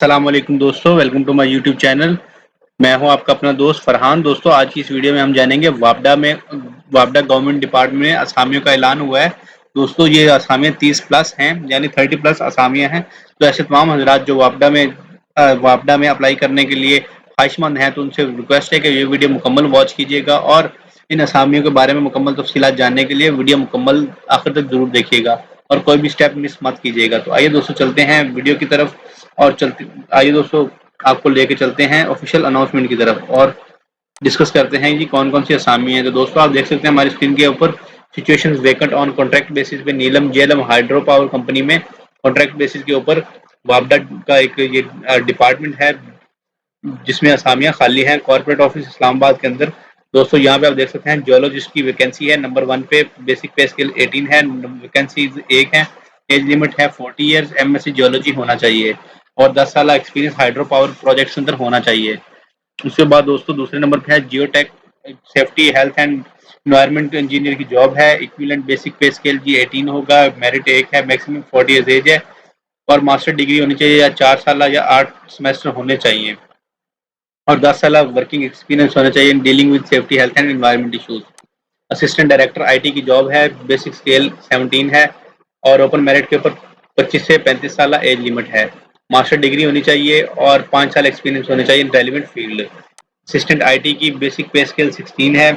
अस्सलाम वालेकुम दोस्तों, welcome to my YouTube channel. मैं हूं आपका अपना दोस्त फरहान। दोस्तों, आज की इस वीडियो में हम जानेंगे वापडा गवर्नमेंट डिपार्टमेंट में असामियों का ऐलान हुआ है। दोस्तों, ये असामियाँ 30 प्लस हैं, यानी 30 प्लस असामियाँ हैं। तो ऐसे तमाम हजरात जो वापडा में अप्लाई करने के लिए ख्वाहिशमंद हैं, तो उनसे रिक्वेस्ट है कि ये वीडियो मुकम्मल वॉच कीजिएगा और इन असामियों के बारे में मुकम्मल तफसीलात जानने के लिए वीडियो मुकम्मल आखिर तक जरूर देखिएगा और कोई भी स्टेप मिस मत कीजिएगा। तो आइए दोस्तों, चलते हैं वीडियो की तरफ और चलते आइए दोस्तों, आपको लेके चलते हैं ऑफिशियल अनाउंसमेंट की तरफ और डिस्कस करते हैं जी कौन कौन सी असामी है। तो दोस्तों, आप देख सकते हैं हमारी स्क्रीन के ऊपर situation vacant on contract basis पे नीलम जेलम हाइड्रो पावर कंपनी में कॉन्ट्रैक्ट बेसिस के ऊपर वापडा का एक ये डिपार्टमेंट है जिसमें असामियां खाली हैं कॉर्पोरेट ऑफिस इस्लामाबाद के अंदर। दोस्तों, यहाँ पे आप देख सकते हैं जियोलॉजिस्ट की वैकेंसी है नंबर 1 पे, बेसिक पे स्केल 18 है, वैकेंसी एक है, एज लिमिट है 40 ईयर्स, एमएससी जियोलॉजी होना चाहिए और 10 साल एक्सपीरियंस हाइड्रो पावर प्रोजेक्ट्स के अंदर होना चाहिए। उसके बाद दोस्तों, दूसरे नंबर पे है geotech safety health and environment engineer की जॉब है। इक्विवेलेंट बेसिक पे स्केल जी 18 होगा, मेरिट एक है, मैक्सिमम 40 ईयर्स एज है और मास्टर डिग्री होनी चाहिए या 4 साल या 8 सेमेस्टर होने चाहिए और 10 साल वर्किंग एक्सपीरियंस होना चाहिए in dealing with safety health and environment issues. Assistant director IT की जॉब है, बेसिक स्केल 17 है और ओपन मेरिट के ऊपर 25 से 35 साल एज लिमिट है। मास्टर डिग्री होनी चाहिए और 5 साल एक्सपीरियंस होने चाहिए in relevant field. Assistant IT की बेसिक पे स्केल 16 है,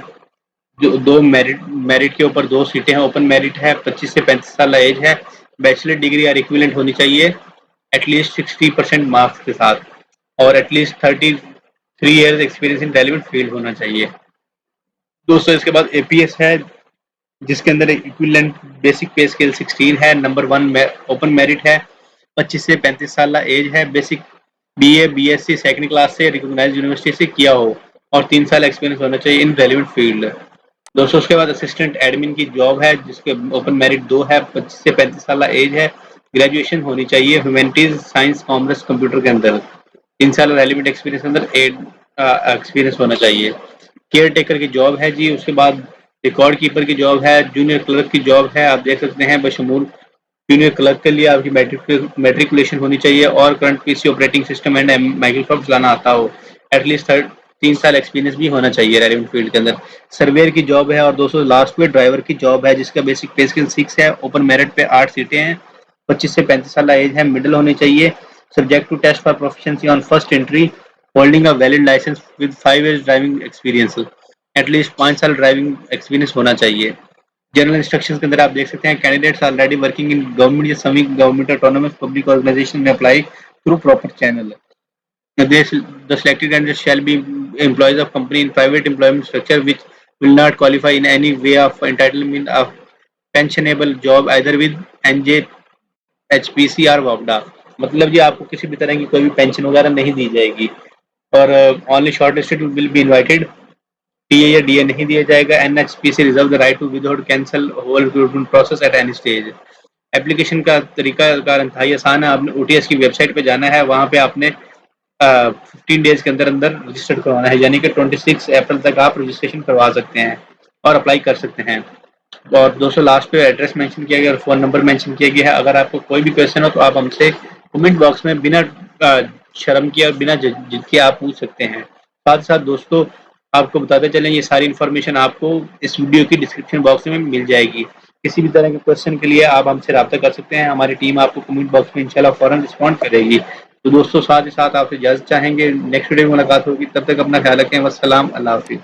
जो दो मेरिट के ऊपर 2 सीटें हैं, ओपन मेरिट है, 25 से 35 साल एज है, बैचलर डिग्री या इक्विवेलेंट होनी चाहिए एटलीस्ट 60% मार्क्स के साथ और at least 33 years experience in relevant field होना चाहिए। दोस्तों, इसके बाद एपीएस है जिसके अंदर इक्विवेलेंट बेसिक पे स्केल 16 है, नंबर 1 ओपन मेरिट है, 25 से 35 साल एज है, basic BA BSc second class से रिकॉग्नाइज्ड यूनिवर्सिटी से किया हो और 3 साल एक्सपीरियंस होना चाहिए इन रेलिवेंट फील्ड। दोस्तों, उसके बाद असिस्टेंट एडमिन की जॉब है जिसके ओपन मेरिट 2 है, 25 से 35 साल एज है, ग्रेजुएशन होनी चाहिए ह्यूमैनिटीज साइंस कॉमर्स कंप्यूटर के अंदर, 3 साल रेलिवेंट एक्सपीरियंस अंदर एड एक्सपीरियंस होना चाहिए। केयर टेकर की जॉब है जी। उसके बाद रिकॉर्ड कीपर की जॉब है, जूनियर क्लर्क की जॉब है, आप देख सकते हैं बशमूल जूनियर क्लर्क के लिए आपकी मैट्रिकुलेशन होनी चाहिए और current PC operating system and Microsoft चलाना आता हो, एटलीस्ट 3 साल एक्सपीरियंस भी होना चाहिए रेलिवेंट फील्ड के अंदर। सर्वेयर की जॉब है और दोस्तों लास्ट पे ड्राइवर की जॉब है जिसका बेसिक पे स्केल 6 है, ओपन मेरिट पे 8 सीटें हैं, 25 से 35 साल एज है, मिडिल होनी चाहिए, subject to test for proficiency on first entry, holding a valid licence with 5 years driving experience, at least 5 साल ड्राइविंग एक्सपीरियंस होना चाहिए। जनरल इंस्ट्रक्शंस के अंदर आप देख सकते हैं candidates already working in government या semi government autonomous public organisation में apply through proper channel. The selected candidates shall be employees of company in private employment structure which will not qualify in any way of entitlement of pensionable job either with NJ, HPC और वापडा। मतलब जी आपको किसी भी तरह की कोई भी pension वगैरह नहीं दी जाएगी और only short listed will be invited. TA या डीए नहीं दिया जाएगा। NHPC reserve the right to without cancel whole recruitment process at any stage. Application का तरीका कार इंतहाई आसान है। आपने ओटीएस की वेबसाइट पे जाना है, वहाँ पे आपने 15 डेज के अंदर अंदर रजिस्टर करवाना है, यानी कि 26 अप्रैल तक आप रजिस्ट्रेशन करवा सकते हैं और अप्लाई कर सकते हैं। और दोस्तों, लास्ट पे एड्रेस मेंशन किया गया और फ़ोन नंबर मेंशन किया गया है। अगर आपको कोई भी क्वेश्चन हो तो आप हमसे कमेंट बॉक्स में बिना शर्म किए और बिना झिझक के आप पूछ सकते हैं। साथ ही साथ दोस्तों, आपको बताते चलें ये सारी इन्फॉर्मेशन आपको इस वीडियो की डिस्क्रिप्शन बॉक्स में मिल जाएगी। किसी भी तरह के क्वेश्चन के लिए आप हमसे रब्ता कर सकते हैं, हमारी टीम आपको कमेंट बॉक्स में इंशाल्लाह फ़ौरन रिस्पॉन्ड करेगी। तो दोस्तों, साथ ही साथ आपसे इजाज़त चाहेंगे, नेक्स्ट वीडियो में मुलाकात होगी, तब तक अपना ख्याल रखें। वस्सलाम, अल्लाह हाफ़िज़।